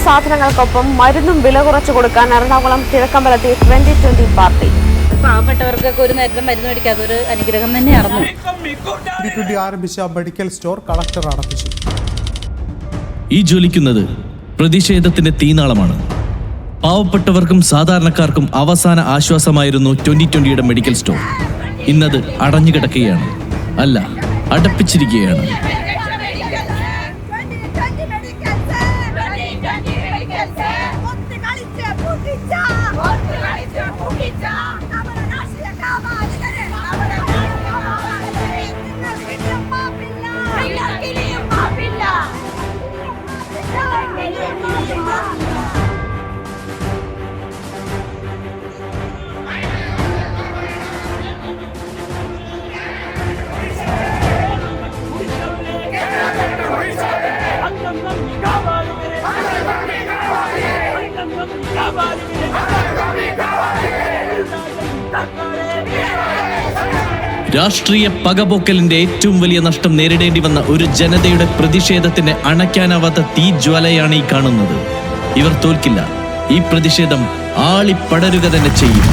സാധനങ്ങൾക്കൊപ്പം മരുന്നും വില കുറച്ചു കൊടുക്കാൻ എറണാകുളം കിഴക്കമ്പലത്തെ 2020 പാർട്ടി. പാവപ്പെട്ടവർക്കൊക്കെ ഒരു നേരത്തെ മരുന്ന് മേടിക്കാൻ അതൊരു അനുഗ്രഹം തന്നെയായിരുന്നു. 2020 ആരംഭിച്ച മെഡിക്കൽ സ്റ്റോർ കളക്ടർ അടപ്പിച്ചു. ഈ ജ്വലിക്കുന്നത് പ്രതിഷേധത്തിന്റെ തീനാളമാണ്. പാവപ്പെട്ടവർക്കും സാധാരണക്കാർക്കും അവസാന ആശ്വാസമായിരുന്നു 2020യുടെ മെഡിക്കൽ സ്റ്റോർ. ഇന്നത് അടഞ്ഞുകിടക്കുകയാണ്, അല്ല അടപ്പിച്ചിരിക്കുകയാണ്. രാഷ്ട്രീയ പകപോക്കലിന്റെ ഏറ്റവും വലിയ നഷ്ടം നേരിടേണ്ടി വന്ന ഒരു ജനതയുടെ പ്രതിഷേധത്തിന് അണയ്ക്കാനാവാത്ത തീജ്വാലയാണ് ഈ കാണുന്നത്. ഇവർ തോൽക്കില്ല. ഈ പ്രതിഷേധം ആളിപ്പടരുക തന്നെ ചെയ്യും.